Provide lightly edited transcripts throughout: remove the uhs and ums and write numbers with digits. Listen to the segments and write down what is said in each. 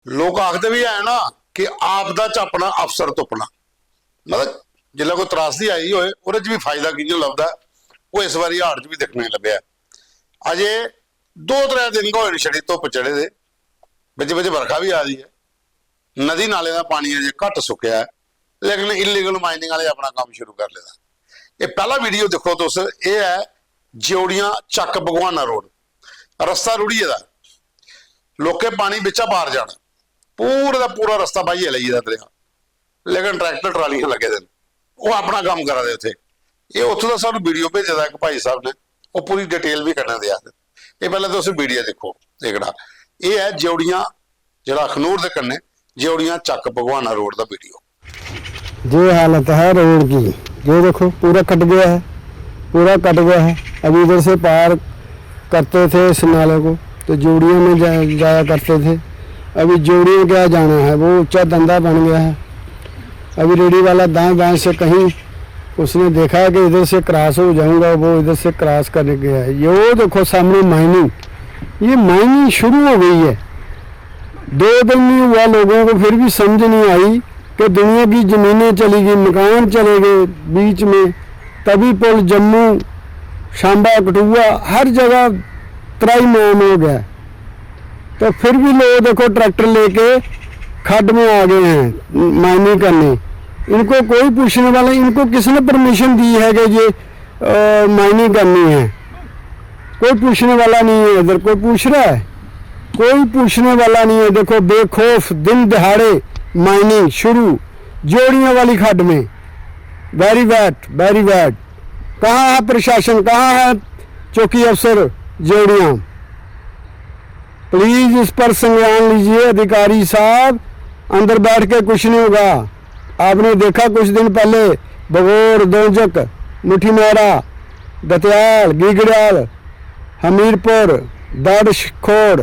लोग आखते भी है ना कि आपदा च अपना अफसर तुपना, मतलब जिला कोई त्रासदी आई होए उहदे च भी फायदा कि'यां लभदा वो इस बारी हाड़ च भी देखने लभ्या। अजे 2-3 दिन होए छड़ी धुप चढ़े दे, बिच बिच बरखा भी आ रही है, नदी नाले का पानी अजे घट सुक्या है, लेकिन इलीगल माइनिंग वाले अपना काम शुरू कर लेदा। ये पहला वीडियो देखो तुस, ये है ज्योड़ियां चक भगवाना रोड, रस्ता रुढ़िए दा, लोके पानी बिचा पार जाना, पूरा का पूरा रस्ता बाइए ली दरिया, लेकिन ट्रैक्टर ट्रालियां लगे दिन वो अपना काम करा दे उत्थे। ये उत्थों का सानू वीडियो भेजे दा एक भाई साहब ने, वो पूरी डिटेल भी करने दिया। ये पहले तो वीडियो देखो, देखना ये है ज्योड़ियां जिला अखनूर के कन्ने ज्योड़ियां चक भगवाना रोड का वीडियो। जो हालत है रोड की, ये देखो पूरा कट गया है, पूरा कट गया है। अभी इधर से पार करते थे इस नाले को तो जोड़ियों में जाया करते थे, अभी जोड़ियों क्या जाना है, वो ऊंचा धंधा बन गया है। अभी रेडी वाला दाएं बाएं से कहीं उसने देखा कि इधर से क्रॉस हो जाऊंगा, वो इधर से क्रॉस करने गया है। ये वो देखो सामने माइनिंग, ये माइनिंग शुरू हो गई है। 2 दिन नहीं हुआ, लोगों को फिर भी समझ नहीं आई कि दुनिया की ज़मीनें चली गई, मकान चले गए बीच में, तभी पुल जम्मू शांबा कठुआ हर जगह त्राईमाम हो गया। तो फिर भी लोग देखो ट्रैक्टर लेके खड्ड में आ गए हैं माइनिंग करने। इनको कोई पूछने वाला, इनको किसने परमिशन दी है कि ये माइनिंग करनी है? कोई पूछने वाला नहीं है। इधर कोई पूछ रहा है? कोई पूछने वाला नहीं है। देखो बेखौफ दिन दहाड़े माइनिंग शुरू जोड़ियां वाली खड्ड में। Very bad, very bad. कहाँ है प्रशासन, कहाँ है चौकी अफसर जोड़ियां? प्लीज इस पर संज्ञान लीजिए अधिकारी साहब। अंदर बैठ के कुछ नहीं होगा। आपने देखा कुछ दिन पहले बगौर, दोजक, मुठी मेरा, दतियाल, गिगड़ियाल, हमीरपुर, दर्शखोड़,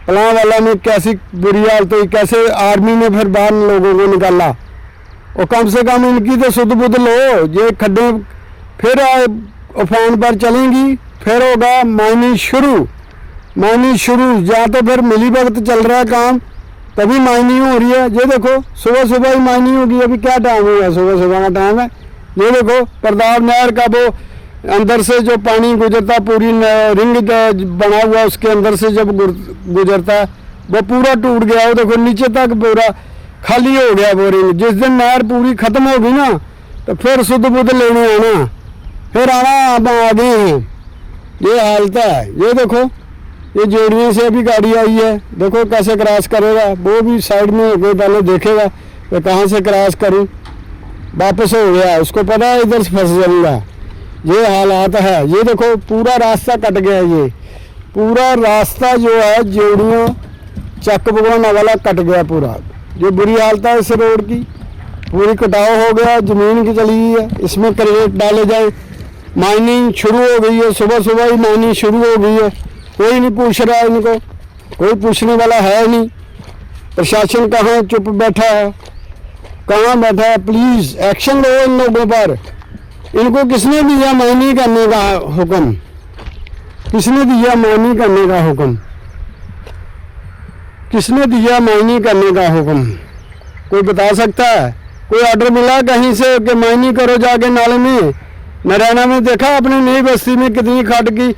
पलांवाला में कैसी बुरी हालत हुई, कैसे आर्मी ने फिर बाहर लोगों को निकाला। और कम से कम इनकी तो सुध बुध लो। ये खड्डे फिर अफान पर चलेंगी, फिर होगा माइनिंग शुरू, माइनिंग शुरू। या तो फिर मिली वक्त चल रहा है काम, तभी माइनिंग हो रही है। ये देखो सुबह सुबह ही माइनिंग होगी। अभी क्या टाइम हुआ? सुबह सुबह का टाइम है। ये देखो प्रताप नहर का वो अंदर से जो पानी गुजरता, पूरी रिंग बना हुआ, उसके अंदर से जब गुजरता है वो पूरा टूट गया। वो देखो नीचे तक पूरा खाली हो गया वो रिंग। जिस दिन नहर पूरी खत्म होगी ना तो फिर सुध बुध लेने आना, फिर आना। आप आ गए हैं, ये हालत है। ये देखो ये जोड़ियों से अभी गाड़ी आई है, देखो कैसे क्रॉस करेगा। वो भी साइड में होकर पहले देखेगा कि कहाँ से क्रॉस करूँ। वापस हो गया, उसको पता है इधर से फंस जाऊंगा। ये हालात है। ये देखो पूरा रास्ता कट गया। ये पूरा रास्ता जो है जोड़ियों चक भगवाना वाला कट गया पूरा। जो बुरी हालत है इस रोड की, पूरी कटाव हो गया, जमीन की चली गई है। इसमें क्रेट डाले जाए, माइनिंग शुरू हो गई है। सुबह सुबह ही माइनिंग शुरू हो गई है। कोई नहीं पूछ रहा है इनको, कोई पूछने वाला है नहीं। प्रशासन कहाँ चुप बैठा है, कहाँ बैठा है? प्लीज एक्शन लो इन लोगों पर। इनको किसने दिया माइनिंग करने का हुक्म? किसने दिया माइनिंग करने का हुक्म? किसने दिया माइनिंग करने का हुक्म? कोई बता सकता है? कोई ऑर्डर मिला कहीं से कि माइनिंग करो जाके नाले में? नारायणा में देखा अपनी नई बस्ती में कितनी खड्ड की,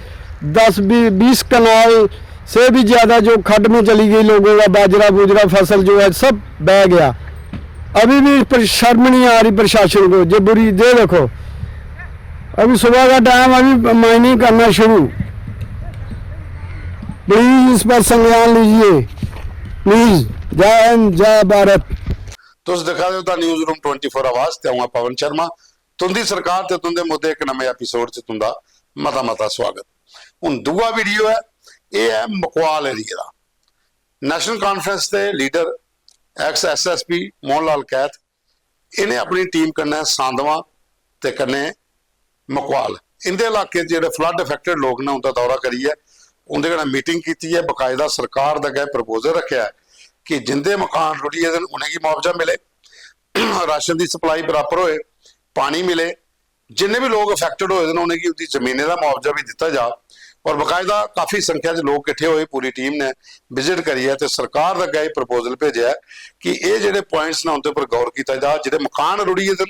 10-20 कनाल से भी ज़्यादा जो खड्ड में चली गई। लोगों का बाजरा बुजरा फसल जो है सब बह गया। अभी भी शर्म नहीं आ रही प्रशासन को। जो बुरी दे देखो, अभी सुबह का टाइम, अभी माइनिंग करना शुरू। प्लीज इस पर संज्ञान लीजिए, प्लीज। जय हिंद, जय भारत। तुस दिखा दो ता न्यूज़ रूम 24 आवाज ते हूँ पवन शर्मा। तुंदी सरकार ते तुंदे मुद्दे एक नवे एपीसोड च तुंदा मता मता स्वागत। हुण दूआ वीडियो है, ये है मकवाल एरिया दा। नेशनल कॉन्फ्रेंस के leader x SSP Mohan Lal cath, इन्हें अपनी टीम कन्नै सांदवा ते कन्नै मकवाल इंदे इलाके जो फ्लड अफेक्टेड लोग ने उनका दौरा करिए, उनके कन्नै मीटिंग की है। बकायदा सरकार का अगे प्रपोजल रखा है कि जिंदे मकान रुढ़िए दिन उन्हें की मुआवजा मिले, राशन की सप्लाई बराबर होए, पानी मिले, जिन्हें भी लोग अफेक्टेड होए उन्हें की उनकी जमीने का मुआवजा भी दिता जा। ਔਰ ਬਕਾਇਦਾ ਕਾਫੀ ਸੰਖਿਆ 'ਚ ਲੋਕ ਇਕੱਠੇ ਹੋਏ, ਪੂਰੀ ਟੀਮ ਨੇ ਵਿਜ਼ਿਟ ਕਰੀ ਹੈ ਤੇ ਸਰਕਾਰ ਦਾ ਅੱਗੇ ਪ੍ਰਪੋਜ਼ਲ ਭੇਜਿਆ ਹੈ ਕਿ ਇਹ ਜਿਹੜੇ ਪੁਆਇੰਟਸ ਨੇ ਉਹਦੇ ਉੱਪਰ ਗੌਰ ਕੀਤਾ ਜਾ, ਜਿਹੜੇ ਮਕਾਨ ਰੁੜੀ ਦੇ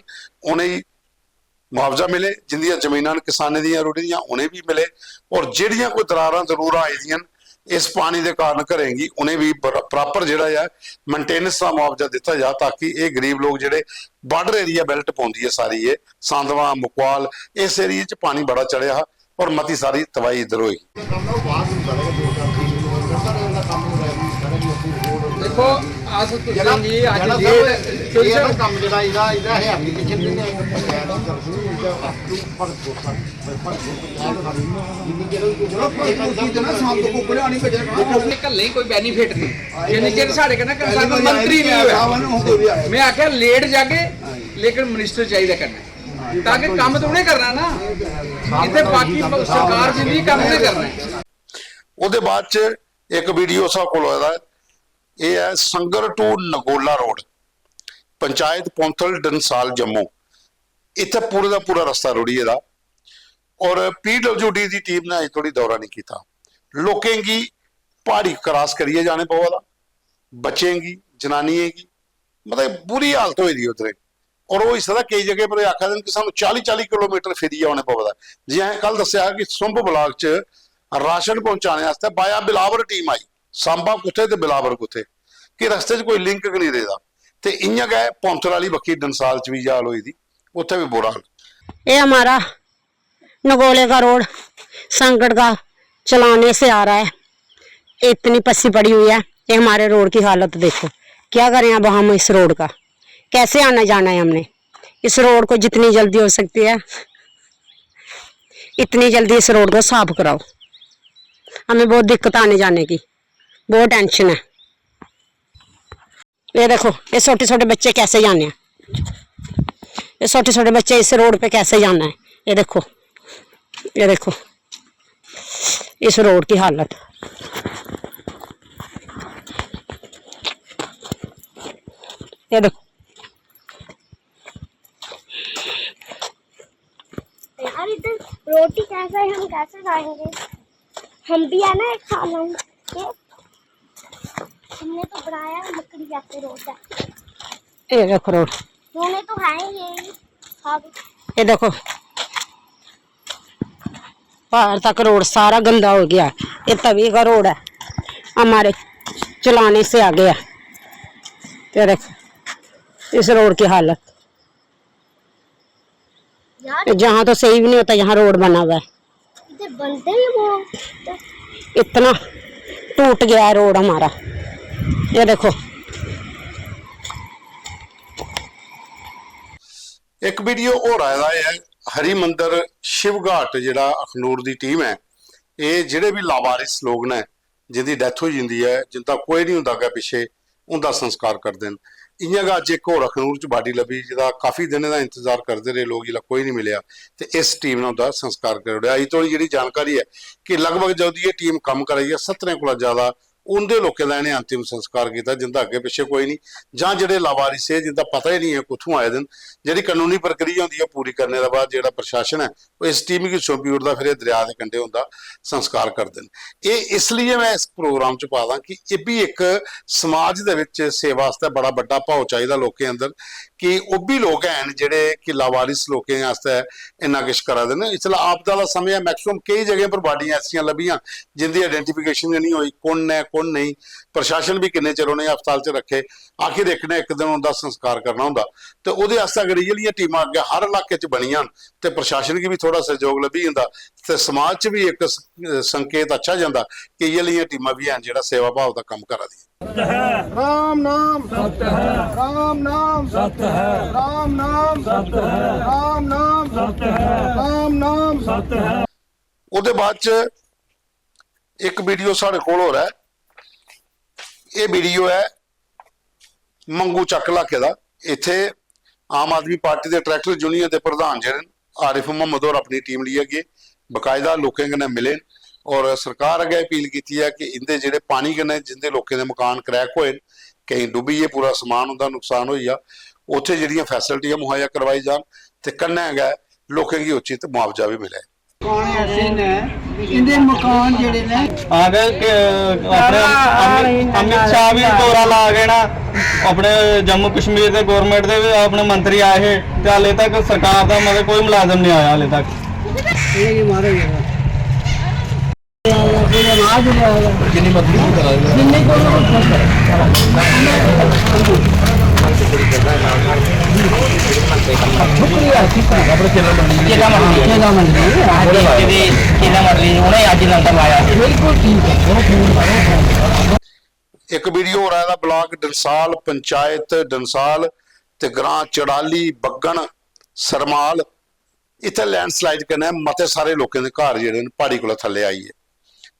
ਉਹਨੇ ਹੀ ਮੁਆਵਜ਼ਾ ਮਿਲੇ, ਜਿੰਦੀਆਂ ਜ਼ਮੀਨਾਂ ਕਿਸਾਨਾਂ ਦੀਆਂ ਰੁੜੀ ਦੀਆਂ ਉਹਨੇ ਵੀ ਮਿਲੇ, ਔਰ ਜਿਹੜੀਆਂ ਕੋਈ ਦਰਾਰਾਂ ਜ਼ਰੂਰ ਆਈ ਦੀਆਂ ਇਸ ਪਾਣੀ ਦੇ ਕਾਰਨ ਘਰੇਗੀ ਉਹਨੇ ਵੀ ਪ੍ਰੋਪਰ ਜਿਹੜਾ ਹੈ ਮੇਨਟੇਨੈਂਸ ਦਾ ਮੁਆਵਜ਼ਾ ਦਿੱਤਾ ਜਾ, ਤਾਂ ਕਿ ਇਹ ਗਰੀਬ ਲੋਕ ਜਿਹੜੇ ਬਾਰਡਰ ਏਰੀਆ ਬੈਲਟ ਪਾਉਂਦੀ ਹੈ ਸਾਰੀ ਇਹ ਸੰਧਵਾ ਮੁਕਵਾਲ ਇਸ ਏਰੀਏ 'ਚ ਪਾਣੀ ਬੜਾ ਚੜਿਆ ਔਰ ਮਤੀ ਸਾਰੀ ਤਬਾਹੀ ਇੱਧਰ ਹੋਈ। ਦੇਖੋ ਆਸ ਤੁਸੀਂ ਜੀ ਅੱਜ ਜਿਹੜਾ ਕੰਮ ਜਿਹੜਾ ਇਹਦਾ ਹੈ ਐਪਲੀਕੇਸ਼ਨ ਨਹੀਂ ਹੈ ਕੱਲੇ ਕੋਈ ਬੈਨੀਫਿਟ ਨਹੀਂ ਜਿੰਨੇ ਚਿਰ ਸਾਡੇ ਕਹਿੰਦਾ ਕਿ ਮੰਤਰੀ ਨਹੀਂ ਹੋਇਆ ਮੈਂ ਆਖਿਆ ਲੇਟ ਜਾਗੇ ਲੇਕਿਨ ਮਿਨਿਸਟਰ ਚਾਹੀਦਾ ਕਰਨਾ ਤਾਂ ਕਿ ਕੰਮ ਤਾਂ ਉਹਨੇ ਕਰਨਾ ਨਾ, ਇੱਥੇ ਬਾਕੀ ਸਰਕਾਰ ਜਿੰਨੀ ਕੰਮ ਨਹੀਂ ਕਰਨਾ। ਉਹਦੇ ਬਾਅਦ ਚ ਇੱਕ ਵੀਡੀਓ ਸਾ ਕੋਲ ਹੋਇਆ, ਇਹ ਹੈ ਸੰਗਰ ਟੂ ਨਗੋਲਾ ਰੋਡ, ਪੰਚਾਇਤ ਪੌਂਥਲ ਡੰਸਾਲ ਜੰਮੂ। ਇੱਥੇ ਪੂਰੇ ਦਾ ਪੂਰਾ ਰਸਤਾ ਰੁੜੀ ਇਹਦਾ ਔਰ PWD ਦੀ ਟੀਮ ਨੇ ਅਜੇ ਥੋੜੀ ਦੌਰਾ ਨਹੀਂ ਕੀਤਾ। ਲੋकेंगी पहाड़ी क्रॉस करिए जाने पवा, बचेंगी जनानी हैगी, मतलब बुरी हालत हो रही उधर। और वो इस तरह कई जगह पर आखा दिन कि सानू 40-40 किलोमीटर फिरिए आने पवदा। जी अं कल दसिया कि सुंभ ब्लॉक च राशन पहुंचाने वास्ते बाया बिलावर टीम आई, सांबा कुत्थे ते बिलावर कुत्थे कि रस्ते च कोई लिंक नहीं देता, ते इयां गए पौंथल वाली बक्खी डंसाल च भी जाल हुई थी, उत्थे भी बुरा हाल। ये हमारा नगोले का रोड संकट का चलाने से आ रहा है, इतनी पस्सी पड़ी हुई है। ये हमारे रोड की हालत देखो, क्या करें अब हम इस रोड का, कैसे आना जाना है हमने। इस रोड को जितनी जल्दी हो सकती है इतनी जल्दी इस रोड को साफ कराओ, हमें बहुत दिक्कत आने जाने की, बहुत टेंशन है। ये देखो ये छोटे छोटे बच्चे कैसे जाने हैं, ये छोटे छोटे बच्चे इस रोड पे कैसे जाना है। ये देखो इस रोड की हालत। ये देखो यार इधर रोटी कैसे है, हम कैसे जाएंगे। हम भी है ना एक साल के, हमने तो बनाया लकड़ी जैसे रोड है। ये देखो रोड, रोने तो है ही ये सब। ये देखो बाहर तक रोड सारा गंदा हो गया। ये तवी का रोड है, हमारे चलाने से आ गया। ये देखो इस रोड की हालत, यार जहाँ तो सही भी नहीं होता, यहाँ रोड बना हुआ है। इधर बनते ही वो इतना टूट गया है रोड हमारा। ये देखो एक वीडियो और आया है हरिमंदर शिव घाट जिहड़ा अखनूर की टीम है, ये जिहड़े भी लावारिस लोग ने जिंदी डैथ हो जाती है, जिनका कोई नहीं होंदा पिछे, उनका संस्कार करते हैं। इयां अज एक होर अखनूर च बाडी लभी जिहदा काफ़ी दिन का इंतजार करते रहे लोग, जिहड़ा कोई नहीं मिलिया, तो इस टीम ने उनका संस्कार कर दिया। अज तो जी जानकारी है कि लगभग जब ये टीम काम कर रही है 70 को ज़्यादा उनके लोगों का इन्हें अंतिम संस्कार किया, जिनका अगे पिछे कोई नहीं, जां जिहड़े लावारिस है जिनका पता ही नहीं है कुत्थों आए दिन। जी कानूनी प्रक्रिया होंगी है पूरी करने के बाद जो प्रशासन है वो इस टीम की सौंपी उड़ता, फिर दरिया के कंढे उनका संस्कार करते हैं। ये इसलिए मैं इस प्रोग्राम च पा दा कि ये भी एक समाज दे विच सेवा वास्ते बड़ा बड़ा भाव चाहिए लोगों के अंदर, कि वो भी लोग हैं जिहड़े कि लावारिस लोगों वास्ते इन्ना किश करा देन। इसलिए आपदा दा समय है, मैक्सिमम कई जगह पर बाडियां ऐसियां लभियां जिंदी आइडेंटिफिकेशन नहीं हुई, कौन है कौन नहीं। प्रशासन भी किन्ने चिर उन्हें हस्पताल च रखे, आखिर एक ने एक दिन उनका संस्कार करना होंदा, तो वो अगर ये टीम अगे हर इलाके च बनियां तो प्रशासन की भी थोड़ा सहयोग लभी जाता, तो समाज च भी एक संकेत अच्छा जाता कि ये टीमां भी हैं जिहड़ा सेवा भाव का काम करा दी। राम नाम सत्य है, राम नाम सत्य है, राम नाम सत्य है, राम नाम सत्य है, राम नाम सत्य है। उसके बाद च एक वीडियो साढ़े कोल हो रहा है, ये वीडियो है मंगू चक इलाके का। इत्थे आम आदमी पार्टी के ट्रैक्टर यूनियन के प्रधान जिहड़े आरिफ मुहम्मद और अपनी टीम लिए गए, बकायदा लोगों कन्नै मिले और सरकार अगे अपील की है कि इनके जिहड़े पानी कन्नै जिंदे लोगों के मकान क्रैक होए, कहीं डुबी है, पूरा समान उनका नुकसान होया, उत्थे जिहड़ियां फैसिलिटियां मुहैया करवाई जान ते कन्नै है लोगों की उचित मुआवजा भी मिले। ਕੌਣ ਐਸੇ ਨੇ ਇਹਦੇ ਮਕਾਨ ਜਿਹੜੇ ਨੇ आगे अपने अमित शाह भी दौरा ला गए ना अपने जम्मू कश्मीर के गौरमेंट के अपने मंत्री आए हैं ते हाले तक सरकार का मतलब कोई मुलाजम नहीं आया हाले तक। ਇੱਕ ਵੀਡੀਓ ਹੋ ਰਿਹਾ ਦਾ ਬਲਾਕ ਡੰਸਾਲ ਪੰਚਾਇਤ ਡੰਸਾਲ ਤੇ ਗ੍ਰਾਂ ਚੜਾਲੀ ਬੱਗਣ ਸਰਮਾਲ ਇੱਥੇ ਲੈਂਡਸਲਾਈਡ ਕਰਨਾ ਮਤੇ ਸਾਰੇ ਲੋਕਾਂ ਦੇ ਘਰ ਜਿਹੜੇ ਨੇ ਪਹਾੜੀ ਕੋਲ ਥੱਲੇ ਆਈ ਹੈ।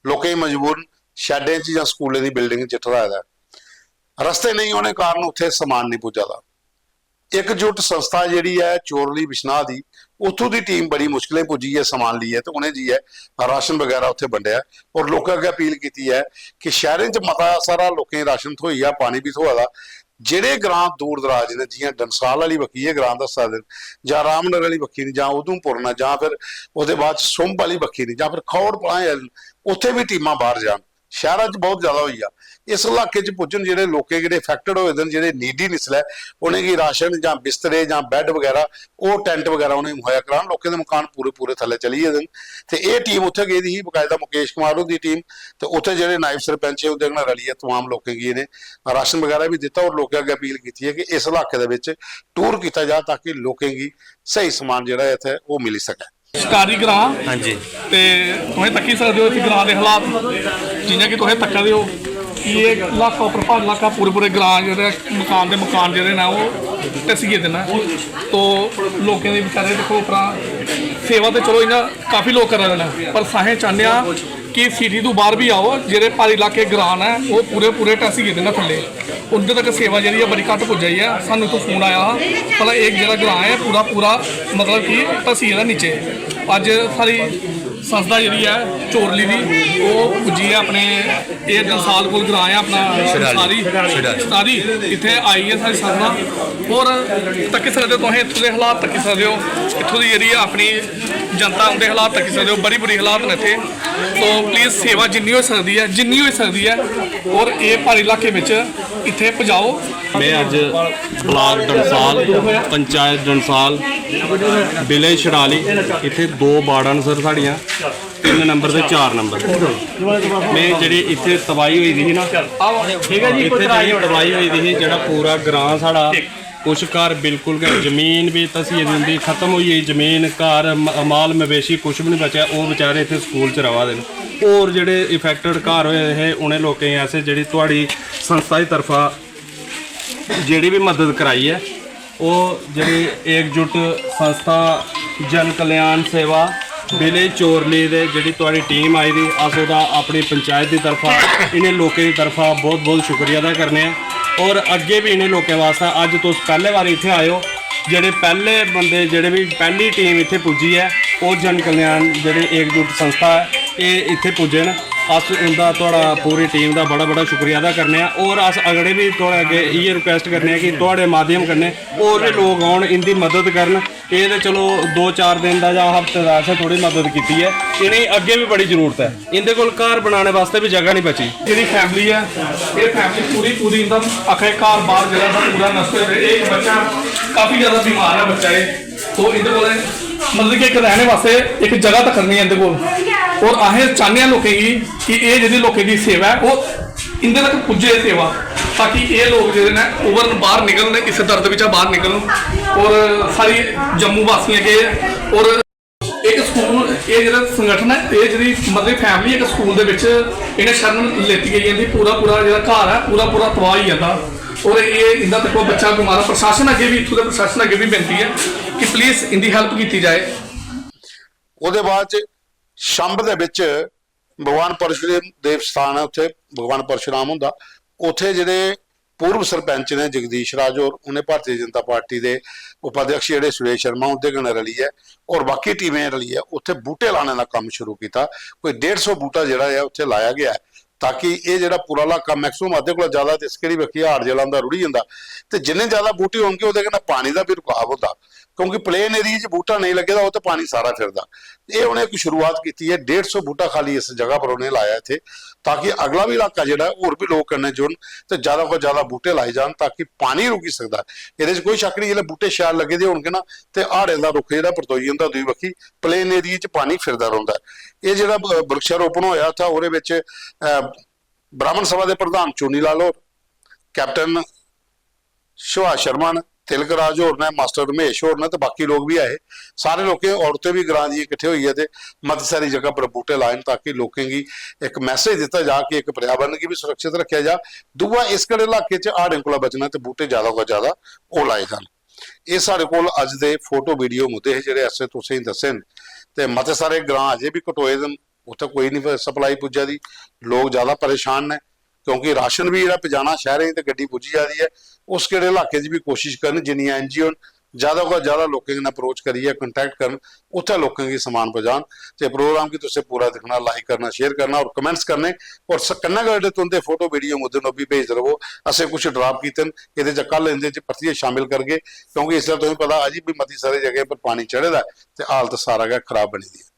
ਲੋਕਾਂ ਮਜਬੂਰਨ ਸ਼ੈਡਾਂ 'ਚ ਜਾਂ ਸਕੂਲੇ ਦੀ ਬਿਲਡਿੰਗ 'ਚ ਠਹਿਰਾਇਆ ਰਸਤੇ ਨਹੀਂ ਹੋਣੇ ਕਾਰਨ ਉੱਥੇ ਸਮਾਨ ਨਹੀਂ ਪੁੱਜਦਾ। एकजुट संस्था जी है चोरली बिश्नाह की उतों की टीम बड़ी मुश्किलें पुजी है समान ली है तो उन्हें जी है राशन वगैरह उत्थे वंडिया और लोगों अगे अपील की है कि शहरों च मता सारा लोगों राशन थोई आ पानी भी थोड़ा ਜਿਹੜੇ ਗ੍ਰਾਂ ਦੂਰ ਦਰਾਜ ਨੇ ਜਿਵੇਂ ਡੰਸਾਲ ਵਾਲੀ ਬੱਕੀ ਇਹ ਗ੍ਰਾਂ ਦੱਸ ਸਕਦੇ ਜਾਂ ਰਾਮਨਗਰ ਵਾਲੀ ਬੱਕੀ ਨਹੀਂ ਜਾਂ ਉਧਮਪੁਰ ਨਾ ਜਾਂ ਫਿਰ ਉਹਦੇ ਬਾਅਦ ਸੁੰਭ ਵਾਲੀ ਬੱਕੀ ਨਹੀਂ ਜਾਂ ਫਿਰ ਖੌੜ ਪਲਾਂ ਉੱਥੇ ਵੀ ਟੀਮਾਂ ਬਾਹਰ ਜਾਣ ਸ਼ਹਿਰਾਂ 'ਚ ਬਹੁਤ ਜ਼ਿਆਦਾ ਹੋਈ ਆ। ਇਸ ਇਲਾਕੇ 'ਚ ਪੁੱਜਣ ਜਿਹੜੇ ਲੋਕੇ ਜਿਹੜੇ ਅਫੈਕਟਡ ਹੋਏ ਨੇ ਜਿਹੜੇ ਨੀਡੀ ਨਿਸਲ ਹੈ ਉਹਨੇ ਕੀ ਰਾਸ਼ਨ ਜਾਂ ਬਿਸਤਰੇ ਜਾਂ ਬੈੱਡ ਵਗੈਰਾ ਉਹ ਟੈਂਟ ਵਗੈਰਾ ਉਹਨੇ ਮੁਹੱਈਆ ਕਰਾਉਣ ਲੋਕਾਂ ਦੇ ਮਕਾਨ ਪੂਰੇ ਥੱਲੇ ਚਲੀ ਜਾਂਦੇ ਤੇ ਇਹ ਟੀਮ ਉੱਥੇ ਗਈ ਦੀ ਸੀ ਬਕਾਇਦਾ ਮੁਕੇਸ਼ ਕੁਮਾਰ ਉਹਦੀ ਟੀਮ ਤੇ ਉੱਥੇ ਜਿਹੜੇ ਨਾਇਬ ਸਰਪੰਚ ਉਹਦੇ ਨਾਲ ਰਲੀ ਹੈ तमाम ਲੋਕਾਂ ਕੀ ਨੇ ਰਾਸ਼ਨ ਵਗੈਰਾ ਵੀ ਦਿੱਤਾ ਔਰ ਲੋਕਾਂ ਅੱਗੇ ਅਪੀਲ ਕੀਤੀ ਹੈ ਕਿ ਇਸ ਇਲਾਕੇ ਦੇ ਵਿੱਚ ਟੂਰ ਕੀਤਾ ਜਾ ਤਾਂ ਕਿ ਲੋਕਾਂ ਕੀ ਸਹੀ ਸਮਾਨ ਜਿਹੜਾ ਇੱਥੇ ਉਹ ਮਿਲ ਸਕੇ। शिकारी ग्रां हाँ जी ते तुसें तक्की सकते हो इस ग्रां के हालात जियां कि तुसें तक्का दे हो कि ये इलाका उप्पर प्हाड़ी इलाका पूरे ग्रां जेह्ड़े मकान जेह्ड़े न ओह् ढसी गेदे न तो लोकें दे बेचारे दिक्खो उप्परा सेवा तो चलो इ'यां काफ़ी लोग करा दे न पर असें चाह्न्ने आं कि सिटी तो बाहर भी आओ जेह्ड़े प्हाड़ी इलाके ग्रां न ओह् पूरे ढसी गेदे न थल्ले उं'दे तक सेवा जी बड़ी घट्ट पुज्जा दी है। सानूं तो फोन आया हा भला एक जेह्ड़ा ग्रां है पूरा मतलब कि ढसी गेदा नीचे अज सारी संस्था जी है चोरली की वो पुजी है अपने एयर डंसाल को ग्रां है अपना सारी इतने आई है सारी संस्था और तक्की सकते हो तुम इतों के हालात तक्की सकते हो इतों की जी अपनी जनता उनके हालात तक्की सकते हो बड़ी बुरी हालात ने इतने तो प्लीज़ सेवा जिन्नी हो सकती है और ये पहाड़ी इलाके में इतने पजाओ। मैं अज ब्लाक डंसाल पंचायत डंसाल विलेज छड़ाली इत्थे 2 वार्डां सर साड़ियां 3 नंबर ते 4 नंबर मैं जेह्ड़ी इत्थे तबाही होई दी ही ना ठीक है जी इत्थे तबाही होई दी ही जेह्ड़ा पूरा ग्रां साढ़ा कुछ घर बिल्कुल गै जमीन भी तसी दी खत्म होई गेई जमीन घर माल मवेशी कुछ भी नहीं बचेआ वो बेचारे इत्थे स्कूल च रवा दे न और जेह्ड़े इफेक्टेड घर होए हे उ'नें लोकें ऐसे जेह्ड़ी तुहाड़ी संस्था दी तरफा जेह्ड़ी भी मदद कराई है वो जेह्ड़ी एकजुट संस्था जन कल्याण सेवा विलेज चोरली दे जेह्ड़ी तुहाड़ी टीम आई दी अस ओह्दा अपनी पंचायत की तरफा इन्हें लोकें की तरफा बहुत बहुत शुक्रिया अदा करने और अगे भी इन्हें लोगों वास्ते अज तुस पहले बार इत्थे आए हो जेह्ड़े पहले बंदे जेह्ड़े भी पहली टीम इत्थे पुज्जी है वो जन कल्याण जेह्ड़ी एकजुट संस्था है ये इत्थे पुज्जे न अस उनका थोड़ा पूरी टीम का बड़ा शुक्रिया अदा करने और अस अगड़े भी थोड़े अगे इयै रिक्वेस्ट करने कि थोड़े माध्यम कन्नै होर भी लोग आउण इनकी मदद करन ये तो चलो 2-4 दिन का या हफ्ते का असें थोड़ी मदद की है इन्हें अगे भी बड़ी जरूरत है इनके कोल घर बनाने वास्ते भी जगह नहीं बची जी फैमिली है ये फैमिली पूरी एकदम आखे घर बाहर जगह पूरा नष्ट हो गया एक बच्चा काफ़ी ज़्यादा बीमार है बच्चा ये तो इहदे कोल मतलब कि एक रहने वास्ते एक जगह तक करनी है इहदे कोल और असें चाहते हैं लोगों की कि ये जी लोगों की सेवा है वो इंदे तक पुजे सेवा ताकि ये लोग जो ने ओवर बाहर निकलन इस दर्द बिचा बाहर निकलन और सारी जम्मू वासियों के और एक स्कूल ये जो संगठन है ये जी मतलब फैमिली एक स्कूल के इन्हें शरण लेती गई है पूरा जो घर है पूरा तबाह हो जाता और ये इनका देखो बच्चा बीमार प्रशासन अगे भी इतों के प्रशासन अगे भी बेनती है कि प्लीज़ इनकी हैल्प की जाए। ਉਹਦੇ ਬਾਅਦ ਸ਼ੰਭ ਦੇ ਵਿੱਚ ਭਗਵਾਨ ਪਰਸ਼ੁਰਾਮ ਦੇਵ ਸਥਾਨ ਹੈ ਉੱਥੇ ਭਗਵਾਨ ਪਰਸ਼ੁਰਾਮ ਹੁੰਦਾ ਉੱਥੇ ਜਿਹੜੇ पूर्व सरपंच ने जगदीश राज और उन्हें भारतीय जनता पार्टी के उपाध्यक्ष ਜਿਹੜੇ सुरेश शर्मा उनके कन्नै रली है और बाकी टीमें रली है उत्थे बूटे लाने का काम शुरू किया कोई 150 बूटा जिहड़ा है उत्थे लाया गया है ताकि ये जो पूरा इलाका मैक्सिमम अद्धे को ज़्यादा तो इस किहड़ी बखी हाड़ जला रुढ़ी जाता तो जिन्ने ज़्यादा बूटे होंगे वो पानी का भी रुकाव होता ਕਿਉਂਕਿ ਪਲੇਨ ਏਰੀਆ 'ਚ ਬੂਟਾ ਨਹੀਂ ਲੱਗੇਦਾ, ਉਹ ਤੇ ਪਾਣੀ ਸਾਰਾ ਫਿਰਦਾ। ਇਹ ਉਹਨੇ ਇੱਕ ਸ਼ੁਰੂਆਤ ਕੀਤੀ ਹੈ, 150 ਬੂਟਾ ਖਾਲੀ ਇਸ ਜਗ੍ਹਾ ਪਰ ਉਹਨੇ ਲਾਇਆ ਇੱਥੇ, ਤਾਂ ਕਿ ਅਗਲਾ ਵੀ ਇਲਾਕਾ ਜਿਹੜਾ ਹੋਰ ਵੀ ਲੋਕ ਕਰਨੇ ਜੁੜਨ ਤੇ ਜ਼ਿਆਦਾ ਤੋਂ ਜ਼ਿਆਦਾ ਬੂਟੇ ਲਾਏ ਜਾਣ, ਤਾਂ ਕਿ ਪਾਣੀ ਰੁਕੀ ਸਕਦਾ। ਇਹਦੇ 'ਚ ਕੋਈ ਸ਼ੱਕ ਨਹੀਂ, ਜਿਹੜੇ ਬੂਟੇ ਸ਼ਾਇਦ ਲੱਗੇ ਦੇ ਹੋਣਗੇ ਨਾ, ਤੇ ਆੜੇ ਦਾ ਰੁੱਖ ਜਿਹੜਾ ਪਰਤੋਈ ਹੁੰਦਾ ਦੂਈ ਵੱਖੀ, ਪਲੇਨ ਏਰੀਆ 'ਚ ਪਾਣੀ ਫਿਰਦਾ ਰਹਿੰਦਾ। ਇਹ ਜਿਹੜਾ ਬ੍ਰਿਕਸ਼ਾਰੋਪਣ ਹੋਇਆ था, ਉਹਦੇ ਵਿੱਚ ਬ੍ਰਾਹਮਣ ਸਭਾ ਦੇ ਪ੍ਰਧਾਨ ਚੂਨੀ ਲਾਲ ਹੋਰ, ਕੈਪਟਨ ਸੁਭਾਸ਼ ਸ਼ਰਮਾ ਨੇ, ਤਿਲਕ ਰਾਜ ਹੋਰ ने, मास्टर रमेश होर ने, तो बाकी लोग भी आए। सारे लोग औरतें भी ग्रां दी इकट्ठे हुई है, मत सारी जगह पर बूटे लाए, ताकि लोगों की एक मैसेज दिता जा कि एक पर्यावरण की भी सुरक्षित रखा जा। दूआ इस कड़े इलाके च हाड़े कोला बचना, तो बूटे ज्यादा को ज्यादा वो लाए जान। ये साढ़े कोल अज दे फोटो वीडियो मुद्दे है जिहड़े ऐसे तुसीं दस्से न, ते मते सारे ग्रां अजे भी कटोए दे, उत्थे कोई नहीं सप्लाई पुज्जा दी, लोग ज्यादा परेशान ने, क्योंकि राशन भी जो पजाना शहरें तो गड्डी पुजी जा रही है। उस केड़े इलाके भी कोशिश करन जिन्नियां NGO ज़्यादा को ज़्यादा लोगों ने अप्रोच करिए, कंटैक्ट करन, उत्थे लोगों की समान पहुँचान। तो प्रोग्राम की तुसें पूरा दिखना, लाइक करना, शेयर करना और कमेंट्स करने, और कन्ना गड़े तुंदे फोटो वीडियो मुद्दे भी भेज रहो। असें कुछ ड्राप कीते ये कल इहदे परतिए शामिल करगे, क्योंकि इसलिए तुम्हें पता अजी भी मती सारी जगह पर पानी चढ़े दा ते हालत सारा गै खराब बनी दी है।